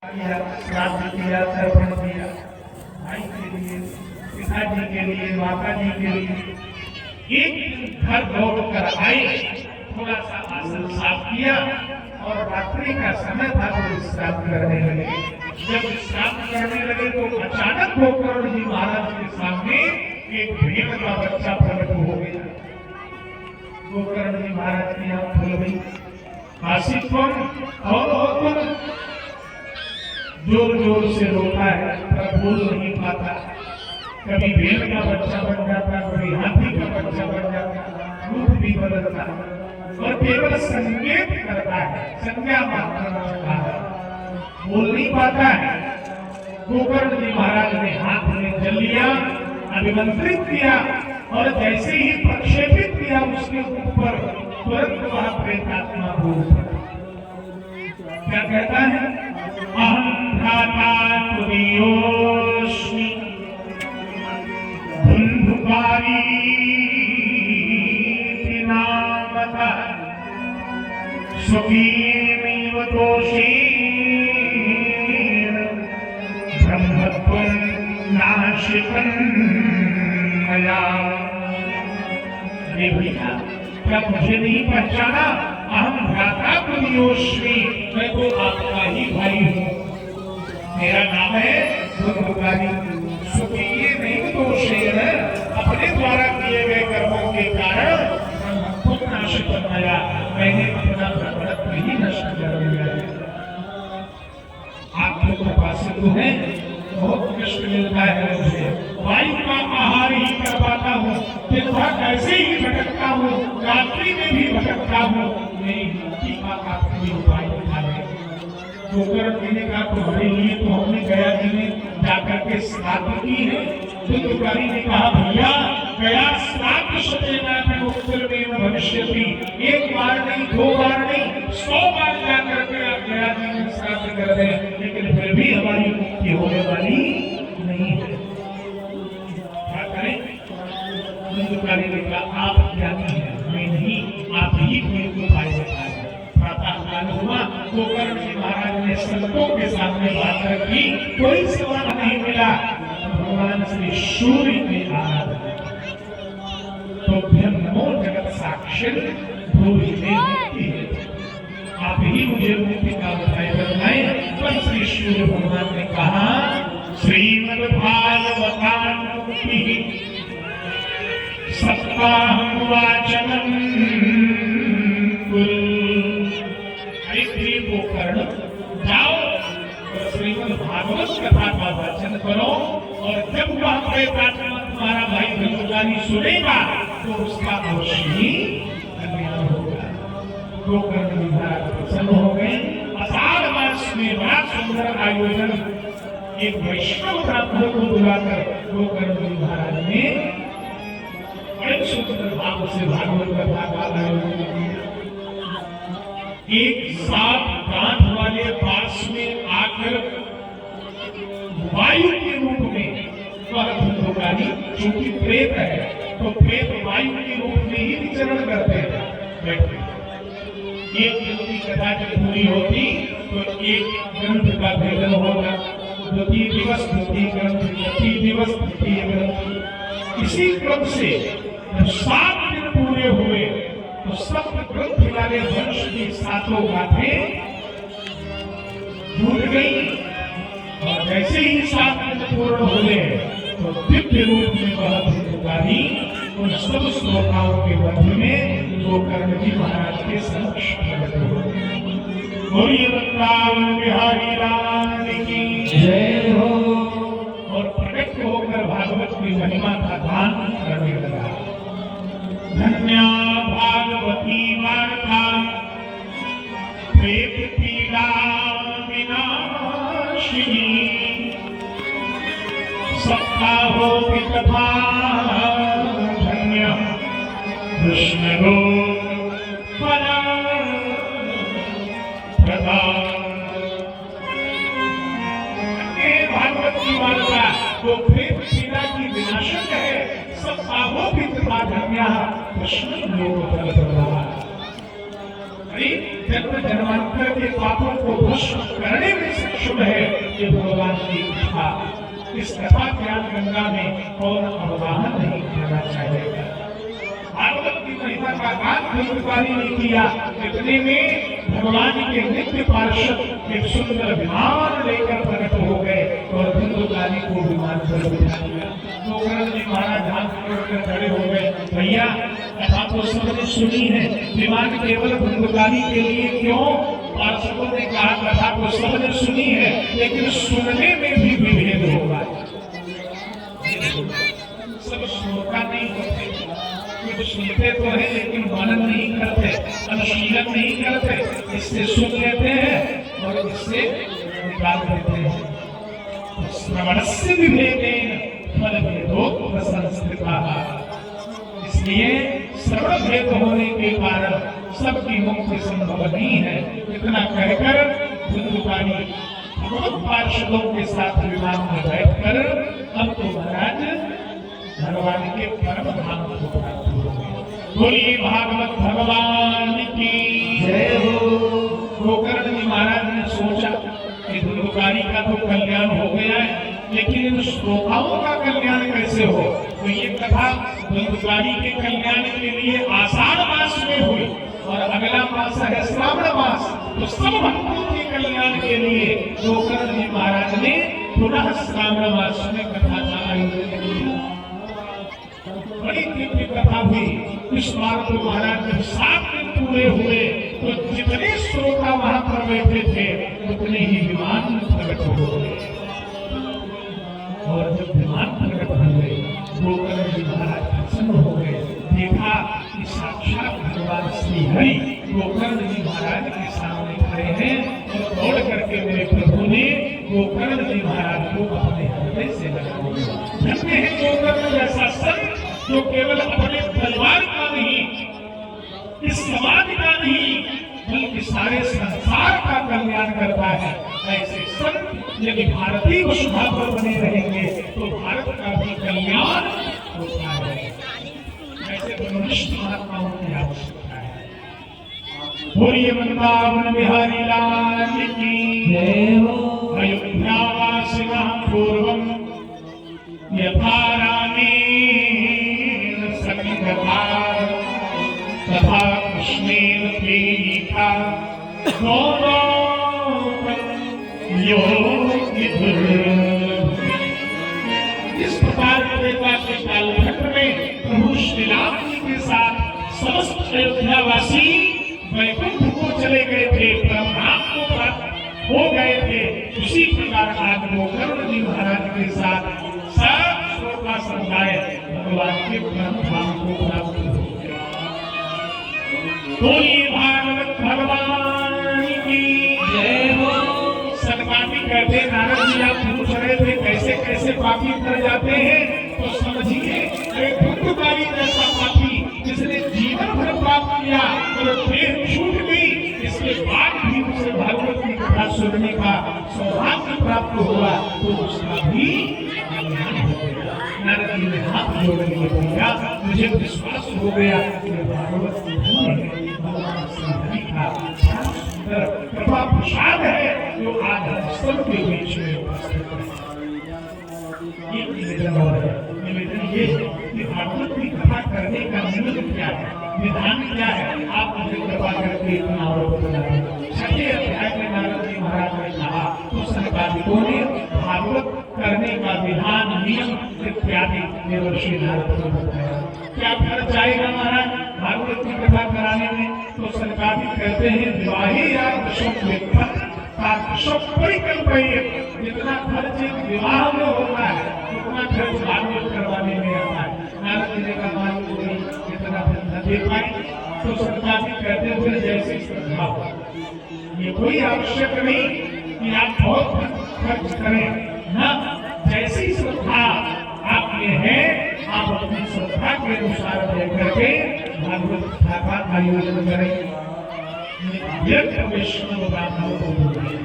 श्राद्ध किया, तर्पण किया, भाई के लिए, पिताजी के लिए, माता जी के लिए। एक घर लौट कर आए, थोड़ा सा आसन साफ किया और रात्रि का समय था तो विश्राम करने लगे। जब विश्राम करने लगे तो अचानक गोकर्ण जी महाराज के सामने एक भेड़ का बच्चा प्रकट हो गया। गोकर्ण जी महाराज की आंख खुल गई। काशी कौन और हो तुम? जोर जोर से रोता है पर बोल नहीं पाता। कभी भेड़ का बच्चा बन जाता, कभी हाथी का बच्चा बन जाता, रूप भी बदलता और केवल संकेत करता है, संज्ञा मात्र रखता है, बोल नहीं पाता है। गोकर्ण जी महाराज ने हाथ में जल लिया, अभिमंत्रित किया और जैसे ही प्रक्षेपित किया उसके ऊपर तुरंत वह प्रेतात्मा बोल पड़ा। क्या कहता है? अहं भ्राता तुरीयोऽस्मि धुन्धुकारी नामतः स्वकीयमेव दोषेण ब्रह्मत्वं नाशितं मया। अरे भैया, क्या मुझे नहीं पहचाना? अहम भ्राता तुरीयोऽस्मि, मैं तो आपका ही भाई हूँ। मेरा नाम है धुन्धुकारी। स्वकीय नहीं दोषेण, अपने द्वारा किए गए कर्मों के कारण ब्रह्मत्वं नाशितं मया, मैंने अपना ब्रह्मत्व ही नष्ट कर दिया है। आप लोग कृपा से तो है, बहुत कष्ट मिलता है मुझे। वायु का आहार ही कर पाता हूँ, दिन भर ऐसे ही भटकता हूँ, रात्रि में भी भटकता हूँ। मेरी मुक्ति का आप कोई उपाय बता दें। गोकर्ण जी ने कहा तुम्हारे लिए तो हमने गया जी में जाकर के श्राद्ध की है। धुन्धुकारी ने कहा भैया, गया श्राद्ध सत्यनारायण उत्तरमेव भविष्यति। एक बार नहीं, दो बार नहीं, 100 बार जाकर के आप गया जी में श्राद्ध कर दें, लेकिन फिर भी हमारी मुक्ति होने वाली नहीं है। क्या करें? धुन्धुकारी ने कहा आप ज्ञानी हैं, मैं नहीं, आप ही कोई उपाय बताएं। प्रातःकाल हुआ, गोकर्ण जी महाराज ने संतों के सामने बात रखी, कोई सवाल नहीं मिला। भगवान श्री सूर्य के आराधना तो ब्रह्मो जगत साक्षी भूरि में मुक्ति है। आप ही मुझे मुक्ति का उपाय बताएं। पर श्री सूर्य भगवान ने कहा श्रीमद्भागवतानुमुक्ति सप्ताहं वाचनम कुरु। गोकर्ण जाओ और श्रीमद् भागवत कथा का वाचन करो और जब वह प्रेतात्मा तुम्हारा भाई धुन्धुकारी सुनेगा तो उसका अवश्य ही कल्याण होगा। गोकर्ण जी महाराज प्रसन्न हो गए। आषाढ़ मास में बड़ा सुंदर आयोजन, एक वैष्णव ब्राह्मण को बुलाकर गोकर्ण जी महाराज ने बड़े सुंदर भाव से भागवत कथा का आयोजन किया। एक साथ गांठ वाले पास में आकर वायु के रूप में वह धुन्धुकारी, चूंकि प्रेत है तो प्रेत वायु के रूप में ही विचरण करते हैं। बैठे एक दिन की कथा जब पूरी होती तो एक ग्रंथ का भेदन होगा, द्वितीय दिवस द्वितीय ग्रंथ, तृतीय दिवस तृतीय ग्रंथ। इसी क्रम से जब 7 दिन पूरे हुए तो सप्त ग्रंथ वाले वंश की 7 गाथें टूट गई और जैसे ही 7 दिन पूर्ण हुए तो दिव्य रूप में वह धुन्धुकारी उन सब श्लोकाओं के मध्य में गोकर्ण जी महाराज के समक्ष प्रकट हुए। बोलिए वृंदावन बिहारी लाल की जय हो। और प्रकट होकर भागवत की महिमा का गान करने लगा। धन्या भागवती वार्ता प्रेत पीड़ा विनाशिनी सप्ताहो की कथा धन्य कृष्ण लोक भागवती वार्ता तो प्रेत पीड़ा की विनाशक है। सप्ताहो की कथा धन्य कृष्ण लोक। जन्म जन्मांतर के पापों को भस्म करने में सक्षम है, ये भगवान की कथा। इस कथा ज्ञान गंगा में कौन अवगाहन नहीं करना चाहेगा। भागवत की महिमा का गान धर्मकारी ने किया, इतने में भगवान के नित्य पार्षद एक सुंदर विमान लेकर प्रकट हो गए और धर्मकारी को विमान पर बिठा दिया। गोकर्ण जी महाराज हाथ जोड़कर खड़े हो गए, भैया कथा तो सबने सुनी है, विमान केवल धर्मकारी के लिए क्यों? पार्षदों ने कहा कथा को सबने सुनी है, लेकिन सुनने में भी विभेद होगा। सब श्रोता नहीं होते, कुछ सुनते तो है लेकिन मनन नहीं करते, अनुशीलन नहीं करते, इससे सुन लेते हैं और इससे निकाल देते हैं। श्रवणस्य विभेदेन फलभेदोऽत्र संस्कृतः। इसलिए श्रवण भेद होने के कारण सबकी मुक्ति संभव नहीं है। इतना कहकर धुंधुकारी भगवत पार्षदों के साथ विमान में बैठकर अब तो महाराज भगवान के परम धाम को प्राप्त हो गए। बोलिए भागवत भगवान की जय हो। गोकर्ण जी महाराज ने सोचा कि धुंधुकारी का तो कल्याण हो गया है, लेकिन इन श्रोताओं का कल्याण कैसे हो? तो ये कथा धुंधुकारी के कल्याण के लिए आषाढ़ मास में हुई और अगला मास है श्रावण मास, तो सब भक्तों के कल्याण के लिए गोकर्ण जी महाराज ने पुनः श्रावण मास में कथा का आयोजन किया। बड़ी दिव्य कथा हुई। इस बार तो महाराज जब 7 दिन पूरे हुए तो जितने श्रोता वहां पर बैठे थे उतने ही विमान प्रकट हो गए। और जब विमान प्रकट हो गए गोकर्ण जी महाराज प्रसन्न हो गए, देखा कि साक्षात भगवान श्री हरि गोकर्ण जी महाराज के सामने खड़े हैं और दौड़ करके मेरे प्रभु ने गोकर्ण जी महाराज को अपने हृदय से लगा दिया। धन्य है गोकर्ण जैसा संत जो केवल अपने परिवार का नहीं, इस समाज का नहीं, बल्कि सारे संसार का कल्याण करता है। ऐसे संत यदि भारतीय वसुधा पर बने रहेंगे तो भारत का भी कल्याण होता है। ऐसे ब्रह्मनिष्ठ महात्माओं की आवश्यकता है। बोलिए वृंदावन बिहारी लाल की जय हो। अयोध्यावासिनः पूर्वं यथा रामेण सन्निधत्ता तथा कृष्णेन प्रीता इस प्रकार त्रेता के कालखंड में प्रभु श्री राम जी के साथ समस्त अयोध्यावासी वैकुंठ को चले गए थे, परमात्मा को प्राप्त हो गए थे। उसी प्रकार आज गोकर्ण जी महाराज के साथ सब श्रोता समुदाय भगवान के परम धाम को प्राप्त हो गए। बोलिए भागवत भगवान की जय हो। सनकादि कहते नारद जी आप पूछ रहे थे कैसे कैसे पापी कर जाते हैं, तो समझिए धुंधुकारी जैसा पापी जिसने जीवन भर पाप किया और देह छूट गई, इसके बाद भी उसे भागवत की कथा सुनने का सौभाग्य प्राप्त हुआ तो उसका भी कल्याण हो गया। नारद जी ने हाथ जोड़ लिए, भैया मुझे विश्वास हो गया कि भागवत की धन है, भगवान श्री हरि का कृपा प्रसाद है जो आज हम सबके बीच में उपस्थित है। निवेदन ये कि भागवत की कथा करने का नियम क्या है, विधान क्या है, आप मुझे कृपा करके इतना और बता दें। 6वें अध्याय में नारद जी महाराज ने कहा तो सनकादिकों ने भागवत करने का विधान नियम इत्यादि देवर्षि नारद को बताया। क्या खर्च आएगा महाराज भागवत की कथा कराने में? तो सनकादिक कहते हैं विवाही या जितना खर्च विवाह में होता है उतना खर्च भागवत करवाने में आता है। नारद जी ने कहा जितना न दे पाए तो सनकादिक कहते हुए जैसी श्रद्धा हो, ये कोई आवश्यक नहीं कि आप बहुत खर्च करें, न जैसी श्रद्धा आप में है आप अपनी श्रद्धा के अनुसार लेकर के भागवत कथा का आयोजन करें। वैष्णव ब्राह्मणों को बोलिए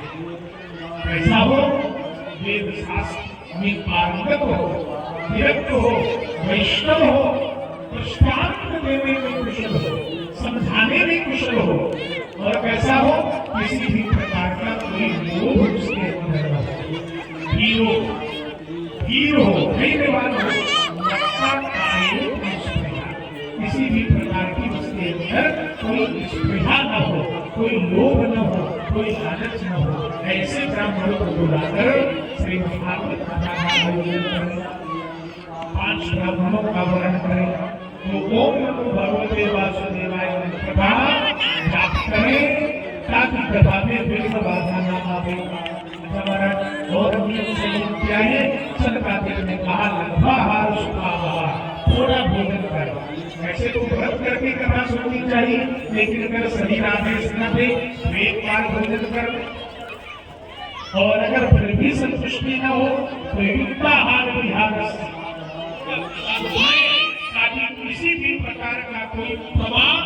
कैसा हो, वेद शास्त्र में पारंगत हो, विरक्त हो, वैष्णव हो, दृष्टांत देने में कुशल हो, समझाने में कुशल हो और कैसा हो, किसी भी प्रकार का कोई लोभ उसके अंदर न हो, हीरो हो, धैर्यवान हो, किसी भी प्रकार की उसके अंदर कोई स्पृहा न हो, कोई लोभ न हो, कोई लालच न हो, ऐसे ब्राह्मणों को बुलाकर श्री भागवत कथा का आयोजन करें, 5 ब्राह्मणों का वर्णन करें। तो ओम नमो भगवते वासुदेवाय मंत्र का जाप करें ताकि कथा में विघ्न बाधा न आवे। और नियम से क्या है, सनकादिक ने कहा लंबाहार सुखाहार, थोड़ा भोजन कर। ऐसे तो व्रत करके कथा सुननी चाहिए, लेकिन अगर शरीर आदेश न दे तो एक बार भोजन कर, और अगर फिर भी संतुष्टि न हो तो युक्ताहार विहार, किसी भी प्रकार का कोई प्रभाव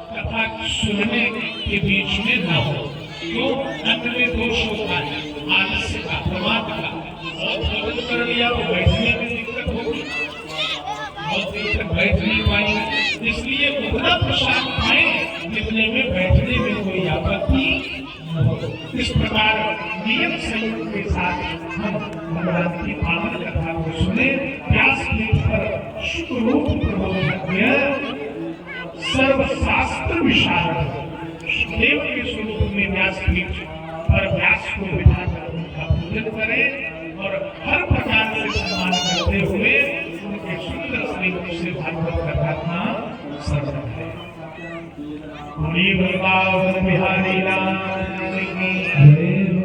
कथा सुनने के बीच में न हो। तो अंत में दोष होता है, आलस्य का, प्रमाद का, और भोजन कर लिया तो बैठने में दिक्कत होगी, बहुत देर तक बैठ नहीं पाएंगे। इसलिए उतना प्रसाद खाएं जितने में बैठने में कोई आपत्ति न हो। इस प्रकार नियम संयम के साथ हम भगवान की पावन कथा को सुने। व्यासपीठ पर शुभ रूप प्रबोधज्ञ सर्वशास्त्र विशारद देव के स्वरूप में व्यासपीठ पर व्यास को बिठाकर उनका पूजन करें और हर प्रकार से सम्मान करते हुए उनके सुंदर शरीर से भागवत कथा का श्रवण करें। बोलिए वृंदावन बिहारी लाल की जय हो।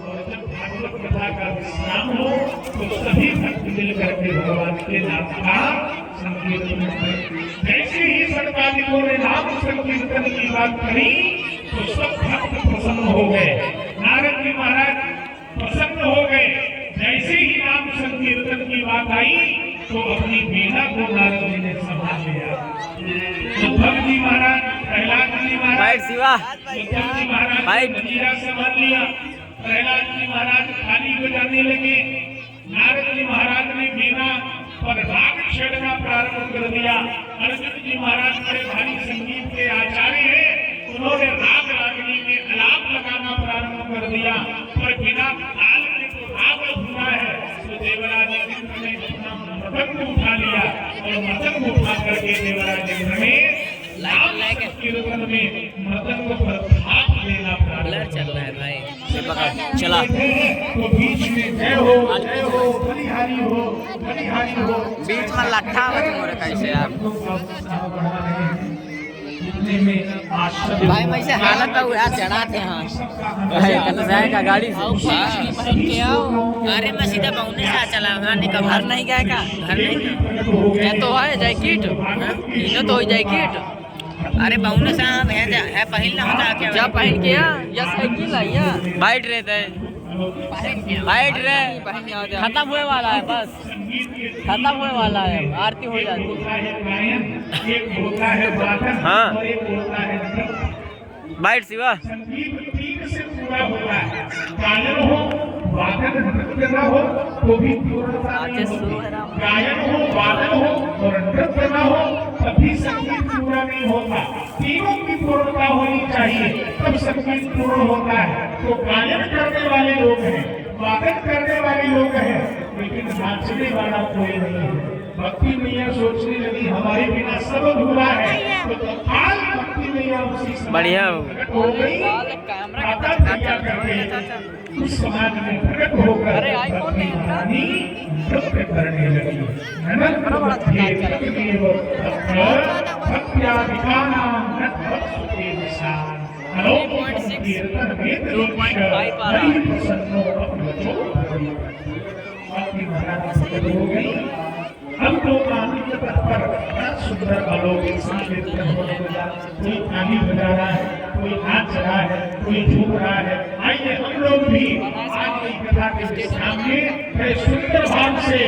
और जब भागवत कथा का विश्राम हो तो सभी भक्त मिल करके भगवान के नाम का संकीर्तन करें। जैसे ही सनकादिकों ने नाम संकीर्तन की बात करी तो सब भक्त प्रसन्न हो गए। नारद जी महाराज प्रसन्न हो गए। जैसे ही नाम संकीर्तन की बात आई तो अपनी वीणा को नारद जी ने संभाल लिया। उद्धव जी महाराज, प्रहलाद जी महाराज, उद्धव जी महाराज मंजीरा संभाल लिया। प्रहलाद जी महाराज थाली बजाने लगे। नारद जी महाराज ने वीणा पर राग छेड़ना प्रारंभ कर दिया। अर्जुन जी महाराज बड़े भारी संगीत के आचार्य हैं, उन्होंने राग रागनी में अलाप लगाना प्रारंभ कर दिया। पर बिना ताल के तो राग अधूरा है। तो देवराज इंद्र ने अपना मृदंग उठा लिया और मृदंग उठा करके देवराज इंद्र ने कीर्तन में मृदंग पर हाथ देना प्रारंभ चल रहा है भाई। चला तो बीच में जय हो बलिहारी हो, बलिहारी हो, बीच में लट्ठा मोरे कैसे आप भाई मैं से हालत में उड़ा चढ़ाते हैं भाई कल जाए का गाड़ी से पहन के आओ। अरे मैं सीधा पहुंचने से चला वहां निकल घर नहीं गए का घर नहीं क्या तो है जैकेट इनो तो जैकेट। अरे बहुने से है पहन ना होता क्या जा पहन के या साइकिल है या वाइट रहता है वाइट रहे खत्म हुए वाला है बस खत्म हुए वाला है आरती हो जाती है। हाँ वाइट शिवा वादन नृत्य न हो तो भी गायन हो, वादन हो और नृत्य न हो तभी संगीत पूरा नहीं होता। तीनों की पूर्णता होनी चाहिए तब संगीत पूर्ण होता है। तो गायन करने वाले लोग हैं, वादन करने वाले लोग हैं, लेकिन नाचने वाला कोई नहीं है। भक्ति मैया सोचने लगी हमारे बिना सब अधूरा है। तो हाल भक्ति मैया उसी बढ़िया हो गई। उस समाज में प्रकट होकर नृत्य करने लगी। हम लोग आनंद पर सुंदर अलौकिक संकीर्तन होने को जा, कोई ताली बजा रहा है, कोई नाच रहा है, कोई झूम रहा है। आइए हम लोग भी आज की कथा के सामने बड़े सुंदर भाव से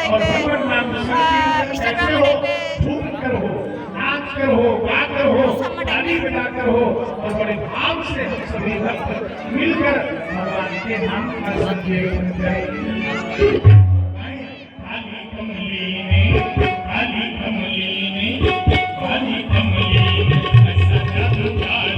और भगवान नाम संकीर्तन हो, झूम कर हो, नाच कर हो, गा कर हो, ताली बजा कर हो और बड़े भाव से हम सभी भक्त मिलकर भगवान के नाम का संकीर्तन करें।